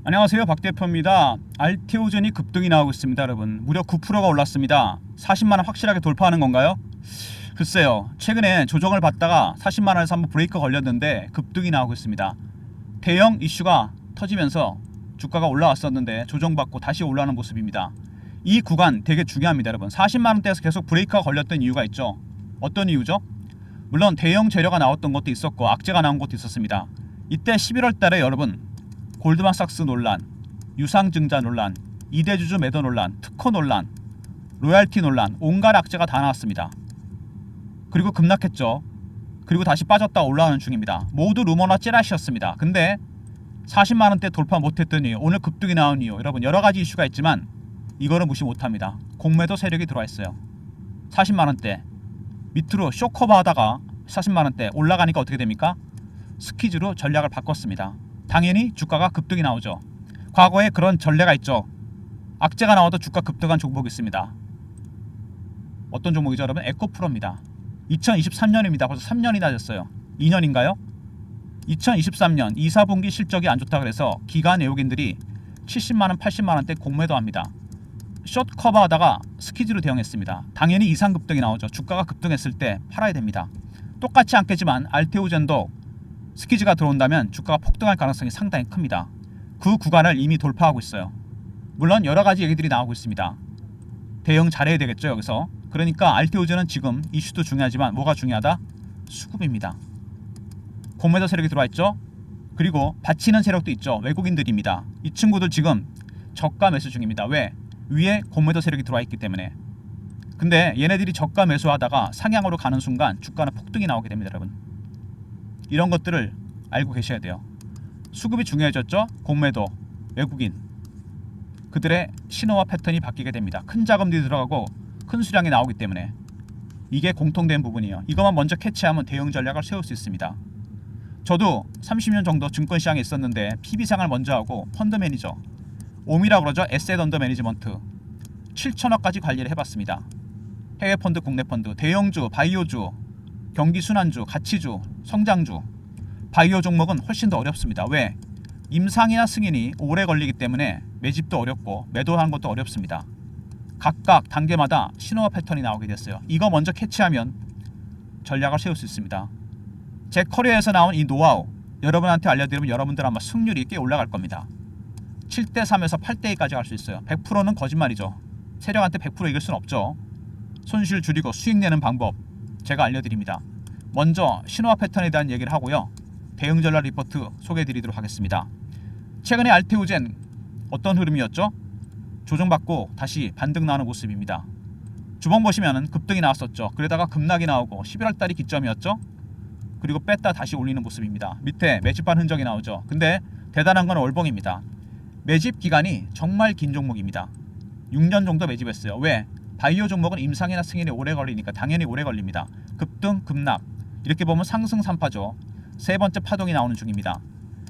안녕하세요, 박 대표입니다. 알테오젠이 급등이 나오고 있습니다. 여러분, 무려 9%가 올랐습니다. 40만원 확실하게 돌파하는 건가요? 글쎄요, 최근에 조정을 받다가 40만원에서 한번 브레이크 걸렸는데 급등이 나오고 있습니다. 대형 이슈가 터지면서 주가가 올라왔었는데 조정받고 다시 올라오는 모습입니다. 이 구간 되게 중요합니다. 여러분, 40만원대에서 계속 브레이크가 걸렸던 이유가 있죠. 어떤 이유죠? 물론 대형 재료가 나왔던 것도 있었고 악재가 나온 것도 있었습니다. 이때 11월 달에 여러분, 골드만삭스 논란, 유상증자 논란, 이대주주 매도 논란, 특허 논란, 로얄티 논란, 온갖 악재가 다 나왔습니다. 그리고 급락했죠. 그리고 다시 빠졌다 올라오는 중입니다. 모두 루머나 찌라시였습니다. 근데 40만원대 돌파 못했던 이유, 오늘 급등이 나온 이유, 여러분 여러가지 이슈가 있지만 이거는 무시 못합니다. 공매도 세력이 들어와 있어요. 40만원대 밑으로 쇼커버 하다가 40만원대 올라가니까 어떻게 됩니까? 스퀴즈로 전략을 바꿨습니다. 당연히 주가가 급등이 나오죠. 과거에 그런 전례가 있죠. 악재가 나와도 주가 급등한 종목이 있습니다. 어떤 종목이죠, 여러분? 에코프로입니다. 2023년입니다. 벌써 3년이나 됐어요. 2년인가요? 2023년 2, 4분기 실적이 안 좋다 그래서 기관 외국인들이 70만원, 80만원대 공매도합니다. 숏 커버하다가 스퀴즈로 대응했습니다. 당연히 이상 급등이 나오죠. 주가가 급등했을 때 팔아야 됩니다. 똑같이 않겠지만 알테오젠도 스퀴즈가 들어온다면 주가가 폭등할 가능성이 상당히 큽니다. 그 구간을 이미 돌파하고 있어요. 물론 여러가지 얘기들이 나오고 있습니다. 대응 잘해야 되겠죠, 여기서. 그러니까 알테오젠은 지금 이슈도 중요하지만 뭐가 중요하다? 수급입니다. 공매도 세력이 들어와 있죠. 그리고 받치는 세력도 있죠. 외국인들입니다. 이 친구들 지금 저가 매수 중입니다. 왜? 위에 공매도 세력이 들어와 있기 때문에. 근데 얘네들이 저가 매수하다가 상향으로 가는 순간 주가는 폭등이 나오게 됩니다, 여러분. 이런 것들을 알고 계셔야 돼요. 수급이 중요해졌죠. 공매도, 외국인, 그들의 신호와 패턴이 바뀌게 됩니다. 큰 자금들이 들어가고 큰 수량이 나오기 때문에 이게 공통된 부분이에요. 이것만 먼저 캐치하면 대응 전략을 세울 수 있습니다. 저도 30년 정도 증권시장에 있었는데 PB상을 먼저 하고 펀드 매니저, 옴이라고 그러죠. 에셋 언더 매니지먼트 7천억까지 관리를 해봤습니다. 해외 펀드, 국내 펀드, 대형주, 바이오주, 경기 순환주, 가치주, 성장주, 바이오 종목은 훨씬 더 어렵습니다. 왜? 임상이나 승인이 오래 걸리기 때문에 매집도 어렵고 매도하는 것도 어렵습니다. 각각 단계마다 신호와 패턴이 나오게 됐어요. 이거 먼저 캐치하면 전략을 세울 수 있습니다. 제 커리어에서 나온 이 노하우 여러분한테 알려드리면 여러분들 아마 승률이 꽤 올라갈 겁니다. 7대3에서 8대2까지 갈 수 있어요. 100%는 거짓말이죠. 세력한테 100% 이길 수는 없죠. 손실 줄이고 수익 내는 방법 제가 알려드립니다. 먼저 신호와 패턴에 대한 얘기를 하고요. 대응 전략 리포트 소개해드리도록 하겠습니다. 최근에 알테오젠 어떤 흐름이었죠? 조정받고 다시 반등 나오는 모습입니다. 주봉 보시면은 급등이 나왔었죠. 그러다가 급락이 나오고 11월 달이 기점이었죠. 그리고 뺐다 다시 올리는 모습입니다. 밑에 매집한 흔적이 나오죠. 근데 대단한 건 월봉입니다. 매집 기간이 정말 긴 종목입니다. 6년 정도 매집했어요. 왜? 바이오 종목은 임상이나 승인이 오래 걸리니까 당연히 오래 걸립니다. 급등, 급락 이렇게 보면 상승 3파죠. 세 번째 파동이 나오는 중입니다.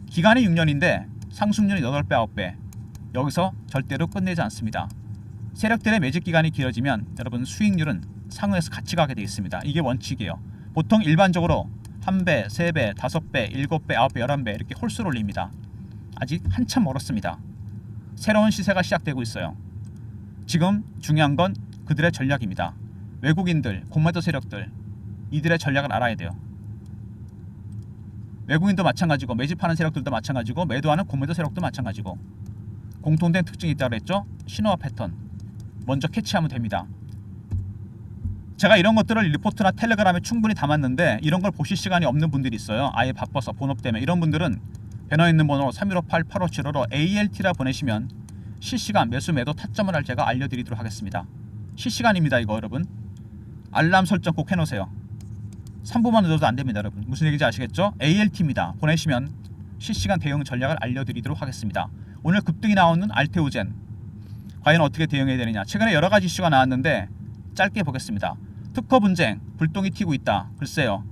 기간이 6년인데 상승률이 8배, 9배. 여기서 절대로 끝내지 않습니다. 세력들의 매집 기간이 길어지면 여러분 수익률은 상위에서 같이 가게 되어 있습니다. 이게 원칙이에요. 보통 일반적으로 1배, 3배, 5배, 7배, 9배, 11배 이렇게 홀수로 올립니다. 아직 한참 멀었습니다. 새로운 시세가 시작되고 있어요. 지금 중요한 건 그들의 전략입니다. 외국인들, 공매도 세력들 이들의 전략을 알아야 돼요. 외국인도 마찬가지고 매집하는 세력들도 마찬가지고 매도하는 공매도 세력도 마찬가지고 공통된 특징이 있다고 했죠. 신호와 패턴 먼저 캐치하면 됩니다. 제가 이런 것들을 리포트나 텔레그램에 충분히 담았는데 이런 걸 보실 시간이 없는 분들이 있어요. 아예 바빠서 본업 때문에. 이런 분들은 배너에 있는 번호 3158-8575로 ALT라 보내시면 실시간 매수 매도 타점을 제가 알려드리도록 하겠습니다. 실시간입니다. 이거 여러분 알람 설정 꼭 해놓으세요. 3분만 늦어도 안됩니다. 여러분 무슨 얘기인지 아시겠죠? ALT입니다. 보내시면 실시간 대응 전략을 알려드리도록 하겠습니다. 오늘 급등이 나오는 알테오젠 과연 어떻게 대응해야 되느냐. 최근에 여러가지 이슈가 나왔는데 짧게 보겠습니다. 특허 분쟁 불똥이 튀고 있다. 글쎄요,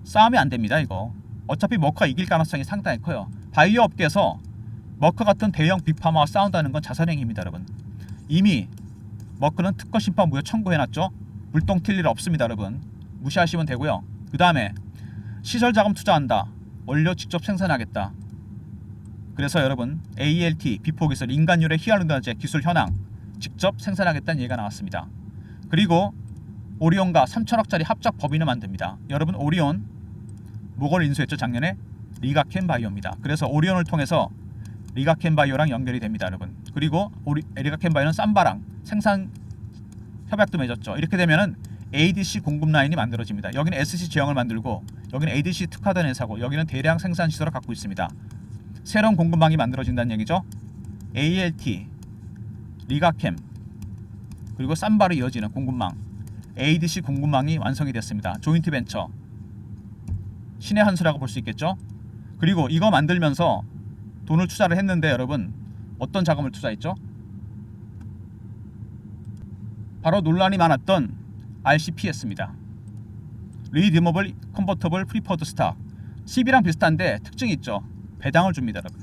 싸움이 안됩니다. 이거 어차피 머커가 이길 가능성이 상당히 커요. 바이오 업계에서 머커 같은 대형 빅파마와 싸운다는 건 자살행위입니다. 여러분 이미 머크는 특허 심판 무효 청구해놨죠. 물똥 튈 일 없습니다. 여러분 무시하시면 되고요. 그 다음에 시설 자금 투자한다. 원료 직접 생산하겠다. 그래서 여러분 ALT 비포 기술 인간율의 히알루론제 기술 현황 직접 생산하겠다는 얘기가 나왔습니다. 그리고 오리온과 3천억짜리 합작 법인을 만듭니다. 여러분 오리온 뭐를 인수했죠? 작년에 리가켄 바이오입니다. 그래서 오리온을 통해서 리가켄 바이오랑 연결이 됩니다, 여러분. 그리고 리가켄 바이오는 삼바랑 생산 협약도 맺었죠. 이렇게 되면은 ADC 공급 라인이 만들어집니다. 여기는 SC 제형을 만들고 여기는 ADC 특화된 회사고 여기는 대량 생산 시설을 갖고 있습니다. 새로운 공급망이 만들어진다는 얘기죠. ALT, 리가캠 그리고 삼바로 이어지는 공급망 ADC 공급망이 완성이 됐습니다. 조인트 벤처 신의 한 수라고 볼 수 있겠죠. 그리고 이거 만들면서 돈을 투자를 했는데 여러분 어떤 자금을 투자했죠? 바로 논란이 많았던 RCPS입니다. 리디머블 컨버터블 프리퍼드 스탁. CB랑 비슷한데 특징이 있죠. 배당을 줍니다, 여러분.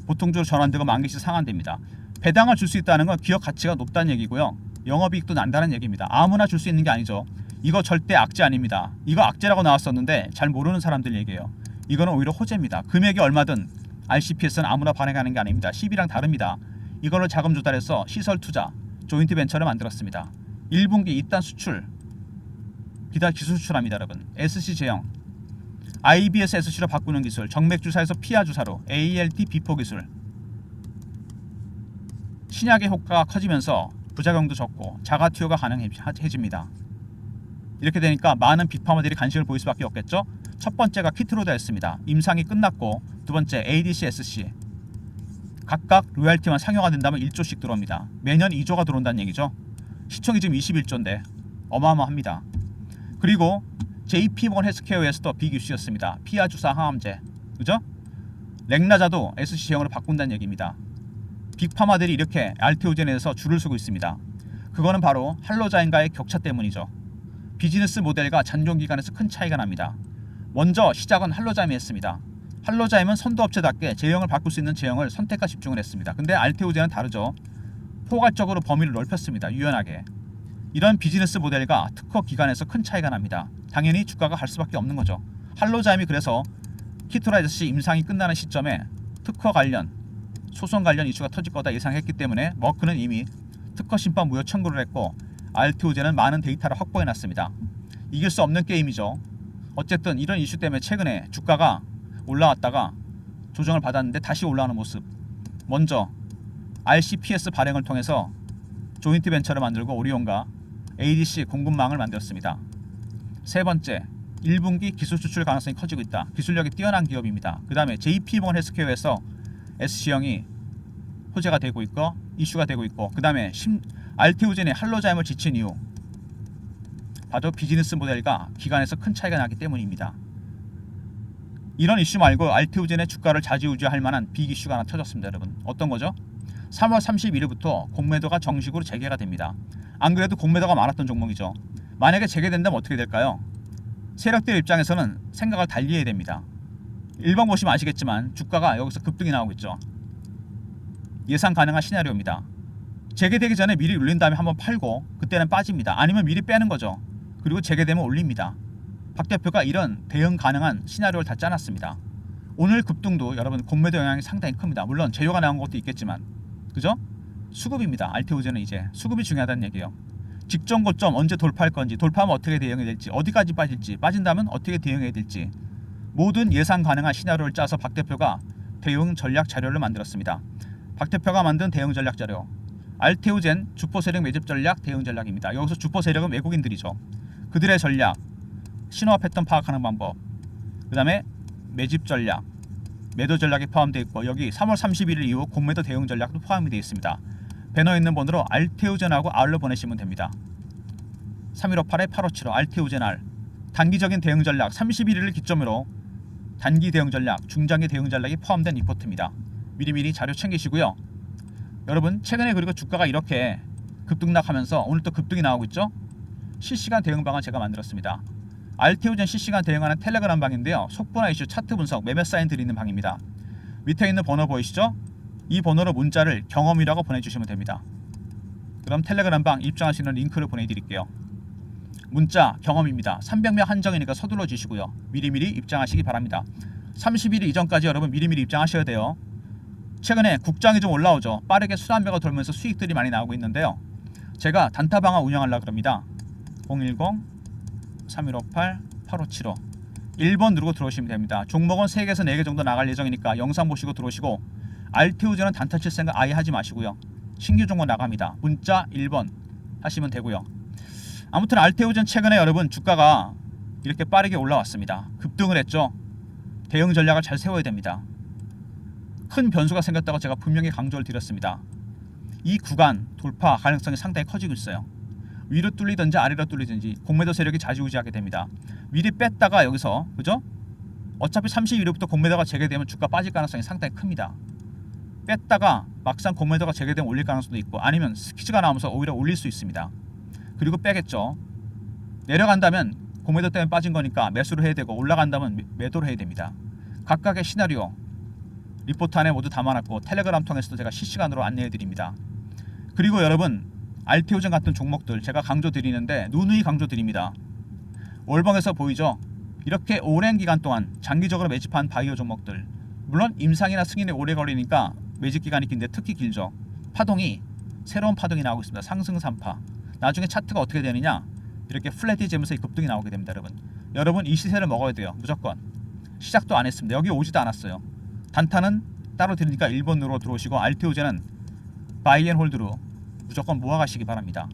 보통적으로 전환되고 만기시 상환됩니다. 배당을 줄 수 있다는 건 기업 가치가 높다는 얘기고요. 영업이익도 난다는 얘기입니다. 아무나 줄 수 있는 게 아니죠. 이거 절대 악재 아닙니다. 이거 악재라고 나왔었는데 잘 모르는 사람들 얘기예요. 이거는 오히려 호재입니다. 금액이 얼마든 RCPS는 아무나 발행하는 게 아닙니다. CB랑 다릅니다. 이걸로 자금 조달해서 시설 투자, 조인트 벤처를 만들었습니다. 1분기 이단 수출, 기타 기술 수출합니다, 여러분. SC 제형, IBS SC로 바꾸는 기술, 정맥 주사에서 피하 주사로 ALT 비포 기술. 신약의 효과가 커지면서 부작용도 적고 자가 투여가 가능해집니다. 이렇게 되니까 많은 빅파마들이 관심을 보일 수밖에 없겠죠. 첫 번째가 키트로드였습니다. 임상이 끝났고 두 번째 ADC, SC 각각 로열티만 상용화 된다면 1조씩 들어옵니다. 매년 2조가 들어온다는 얘기죠. 시총이 지금 21조인데 어마어마합니다. 그리고 JP모건 헬스케어에서도 빅 이슈였습니다. 피하 주사 항암제, 그죠? 렉나자도 SC 제형으로 바꾼다는 얘기입니다. 빅파마들이 이렇게 알테오젠에서 줄을 서고 있습니다. 그거는 바로 할로자임과의 격차 때문이죠. 비즈니스 모델과 잔존 기간에서 큰 차이가 납니다. 먼저 시작은 할로자임이 했습니다. 할로자임은 선도업체답게 제형을 바꿀 수 있는 제형을 선택과 집중을 했습니다. 근데 알테오젠은 다르죠. 포괄적으로 범위를 넓혔습니다. 유연하게. 이런 비즈니스 모델과 특허 기간에서 큰 차이가 납니다. 당연히 주가가 갈 수밖에 없는 거죠. 할로자임이 그래서 키트라이더시 임상이 끝나는 시점에 특허 관련, 소송 관련 이슈가 터질 거다 예상했기 때문에 머크는 이미 특허 심판 무효 청구를 했고 알테오젠은 많은 데이터를 확보해놨습니다. 이길 수 없는 게임이죠. 어쨌든 이런 이슈 때문에 최근에 주가가 올라왔다가 조정을 받았는데 다시 올라오는 모습. 먼저 RCPS 발행을 통해서 조인트 벤처를 만들고 오리온과 ADC 공급망을 만들었습니다. 세 번째, 1분기 기술 수출 가능성이 커지고 있다. 기술력이 뛰어난 기업입니다. 그 다음에 JP모건 헬스케어에서 SC형이 호재가 되고 있고 이슈가 되고 있고 그 다음에 알테오젠의 할로자임을 지친 이유 바로 비즈니스 모델과 기간에서 큰 차이가 나기 때문입니다. 이런 이슈 말고 알테오젠의 주가를 좌지우지할 만한 빅 이슈가 하나 터졌습니다, 여러분. 어떤 거죠? 3월 31일부터 공매도가 정식으로 재개가 됩니다. 안 그래도 공매도가 많았던 종목이죠. 만약에 재개된다면 어떻게 될까요? 세력들 입장에서는 생각을 달리 해야 됩니다. 1번 보시면 아시겠지만 주가가 여기서 급등이 나오고 있죠. 예상 가능한 시나리오입니다. 재개되기 전에 미리 올린 다음에 한번 팔고 그때는 빠집니다. 아니면 미리 빼는 거죠. 그리고 재개되면 올립니다. 박 대표가 이런 대응 가능한 시나리오를 다 짜놨습니다. 오늘 급등도 여러분 공매도 영향이 상당히 큽니다. 물론 재료가 나온 것도 있겠지만 그죠? 수급입니다. 알테오젠은 이제 수급이 중요하다는 얘기예요. 직전 고점 언제 돌파할 건지, 돌파하면 어떻게 대응해야 될지, 어디까지 빠질지, 빠진다면 어떻게 대응해야 될지 모든 예상 가능한 시나리오를 짜서 박 대표가 대응 전략 자료를 만들었습니다. 박 대표가 만든 대응 전략 자료, 알테오젠 주포 세력 매집 전략 대응 전략입니다. 여기서 주포 세력은 외국인들이죠. 그들의 전략, 신호와 패턴 파악하는 방법, 그 다음에 매집 전략, 매도 전략이 포함되어 있고 여기 3월 31일 이후 공매도 대응 전략도 포함이 되어 있습니다. 배너에 있는 번호로 알테오젠하고 R로 보내시면 됩니다. 3158-8575 알테오젠 R. 단기적인 대응 전략 31일을 기점으로 단기 대응 전략, 중장기 대응 전략이 포함된 리포트입니다. 미리미리 자료 챙기시고요. 여러분 최근에 그리고 주가가 이렇게 급등락하면서 오늘 또 급등이 나오고 있죠. 실시간 대응 방안 제가 만들었습니다. 알테오젠 실시간 대응하는 텔레그램 방인데요. 속보나 이슈, 차트 분석, 매매 사인 드리는 방입니다. 밑에 있는 번호 보이시죠? 이 번호로 문자를 경험이라고 보내주시면 됩니다. 그럼 텔레그램 방 입장하시는 링크를 보내드릴게요. 문자 경험입니다. 300명 한정이니까 서둘러 주시고요. 미리미리 입장하시기 바랍니다. 30일 이전까지 여러분 미리미리 입장하셔야 돼요. 최근에 국장이 좀 올라오죠. 빠르게 순환매가 돌면서 수익들이 많이 나오고 있는데요. 제가 단타방어 운영하려고 합니다. 010-3158-8575 1번 누르고 들어오시면 됩니다. 종목은 3개에서 4개 정도 나갈 예정이니까 영상 보시고 들어오시고 알테오제는 단타 칠 생각 아예 하지 마시고요. 신규 종목 나갑니다. 문자 1번 하시면 되고요. 아무튼 알테오젠 최근에 여러분 주가가 이렇게 빠르게 올라왔습니다. 급등을 했죠. 대응 전략을 잘 세워야 됩니다. 큰 변수가 생겼다고 제가 분명히 강조를 드렸습니다. 이 구간 돌파 가능성이 상당히 커지고 있어요. 위로 뚫리든지 아래로 뚫리든지 공매도 세력이 좌지우지하게 됩니다. 미리 뺐다가 여기서 그죠? 어차피 32일부터 공매도가 재개되면 주가 빠질 가능성이 상당히 큽니다. 뺐다가 막상 공매도가 재개되면 올릴 가능성도 있고 아니면 스퀴즈가 나오면서 오히려 올릴 수 있습니다. 그리고 빼겠죠. 내려간다면 공매도 때문에 빠진 거니까 매수를 해야 되고 올라간다면 매도를 해야 됩니다. 각각의 시나리오 리포트 안에 모두 담아놨고 텔레그램 통해서도 제가 실시간으로 안내해 드립니다. 그리고 여러분 알테오젠 같은 종목들 제가 강조 드리는데 누누이 강조 드립니다. 월봉에서 보이죠? 이렇게 오랜 기간 동안 장기적으로 매집한 바이오 종목들 물론 임상이나 승인이 오래 걸리니까 매집 기간이 긴데 특히 길죠. 파동이 새로운 파동이 나오고 있습니다. 상승 3파 나중에 차트가 어떻게 되느냐 이렇게 플랫해지면서 이 급등이 나오게 됩니다. 여러분 이 시세를 먹어야 돼요. 무조건 시작도 안 했습니다. 여기 오지도 않았어요. 단타는 따로 드리니까 1번으로 들어오시고 알테오제는 바이앤홀드로 무조건 모아가시기 바랍니다.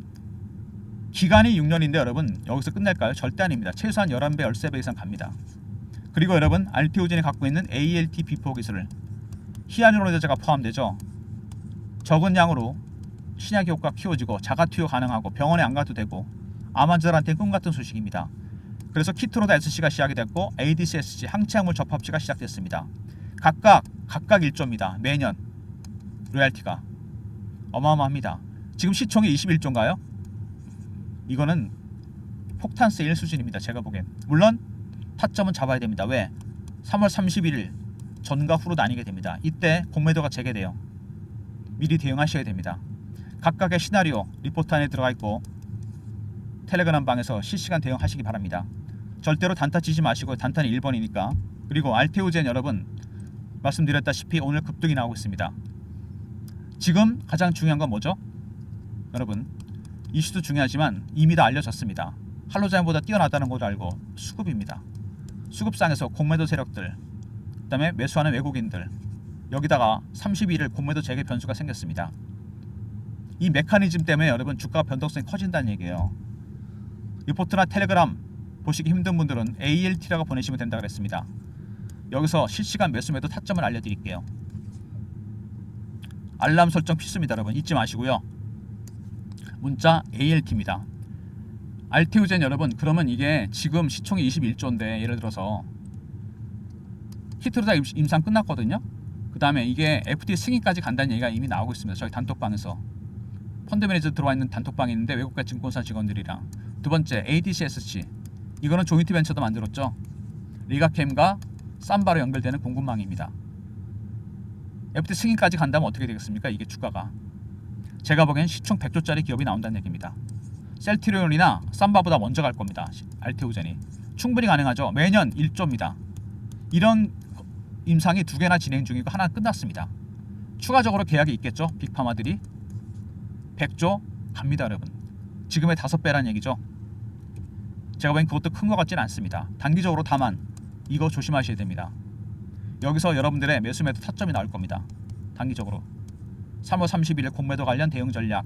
기간이 6년인데 여러분 여기서 끝날까요? 절대 아닙니다. 최소한 11배, 13배 이상 갑니다. 그리고 여러분 알테오젠이 갖고 있는 ALT 비포 기술을 히알루론제가 포함되죠. 적은 양으로 신약 효과 키워지고 자가 투여 가능하고 병원에 안 가도 되고 암 환자들한테 꿈같은 소식입니다. 그래서 키트로다 SC가 시작이 됐고 ADCSG 항체약물 접합치가 시작됐습니다. 각각 1조입니다. 매년 로얄티가 어마어마합니다. 지금 시총이 21조인가요? 이거는 폭탄 세일 수준입니다. 제가 보기엔. 물론 타점은 잡아야 됩니다. 왜? 3월 31일 전과 후로 나뉘게 됩니다. 이때 공매도가 재개돼요. 미리 대응하셔야 됩니다. 각각의 시나리오 리포트 안에 들어가 있고 텔레그램 방에서 실시간 대응하시기 바랍니다. 절대로 단타 치지 마시고 단타는 1번이니까. 그리고 알테오젠 여러분 말씀드렸다시피 오늘 급등이 나오고 있습니다. 지금 가장 중요한 건 뭐죠? 여러분 이슈도 중요하지만 이미 다 알려졌습니다. 할로자인보다 뛰어나다는 걸 알고 수급입니다. 수급상에서 공매도 세력들 그 다음에 매수하는 외국인들 여기다가 32일 공매도 재개 변수가 생겼습니다. 이 메커니즘 때문에 여러분 주가 변동성이 커진다는 얘기예요. 리포트나 텔레그램 보시기 힘든 분들은 ALT라고 보내시면 된다고 그랬습니다. 여기서 실시간 매수 매도 타점을 알려드릴게요. 알람 설정 필수입니다. 여러분 잊지 마시고요. 문자 ALT입니다. 알테오젠 여러분 그러면 이게 지금 시총이 21조인데 예를 들어서 키트로다 임상 끝났거든요. 그 다음에 이게 FT 승인까지 간다는 얘기가 이미 나오고 있습니다. 저희 단톡방에서 펀드 매니저 들어와 있는 단톡방이 있는데 외국계 증권사 직원들이랑 두 번째 ADCSG 이거는 조인트 벤처도 만들었죠. 리가캠과 삼바로 연결되는 공급망입니다. FT 승인까지 간다면 어떻게 되겠습니까? 이게 주가가 제가 보기엔 시총 100조짜리 기업이 나온다는 얘기입니다. 셀트리온이나 삼바보다 먼저 갈 겁니다. 알테오젠이 충분히 가능하죠. 매년 1조입니다. 이런 임상이 2개나 진행 중이고 하나 끝났습니다. 추가적으로 계약이 있겠죠. 빅파마들이 100조 갑니다. 여러분 지금의 5배란 얘기죠. 제가 보기엔 그것도 큰 것 같지는 않습니다. 단기적으로 다만 이거 조심하셔야 됩니다. 여기서 여러분들의 매수 매도 타점이 나올 겁니다. 단기적으로 3월 30일 공매도 관련 대응 전략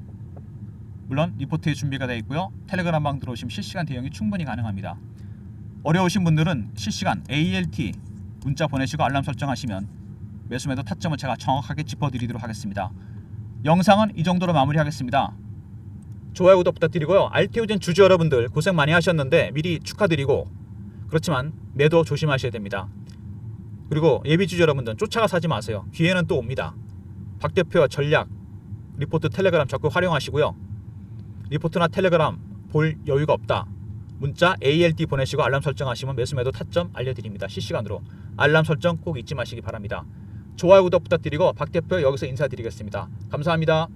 물론 리포트에 준비가 되어 있고요. 텔레그램 방 들어오시면 실시간 대응이 충분히 가능합니다. 어려우신 분들은 실시간 ALT 문자 보내시고 알람 설정하시면 매수 매도 타점을 제가 정확하게 짚어드리도록 하겠습니다. 영상은 이 정도로 마무리하겠습니다. 좋아요 구독 부탁드리고요. 알테오젠 주주 여러분들 고생 많이 하셨는데 미리 축하드리고 그렇지만 매도 조심하셔야 됩니다. 그리고 예비주주 여러분들 쫓아가 사지 마세요. 기회는 또 옵니다. 박 대표와 전략 리포트 텔레그램 적극 활용하시고요. 리포트나 텔레그램 볼 여유가 없다. 문자 ALT 보내시고 알람 설정하시면 매수 매도 타점 알려드립니다. 실시간으로 알람 설정 꼭 잊지 마시기 바랍니다. 좋아요 구독 부탁드리고 박 대표 여기서 인사드리겠습니다. 감사합니다.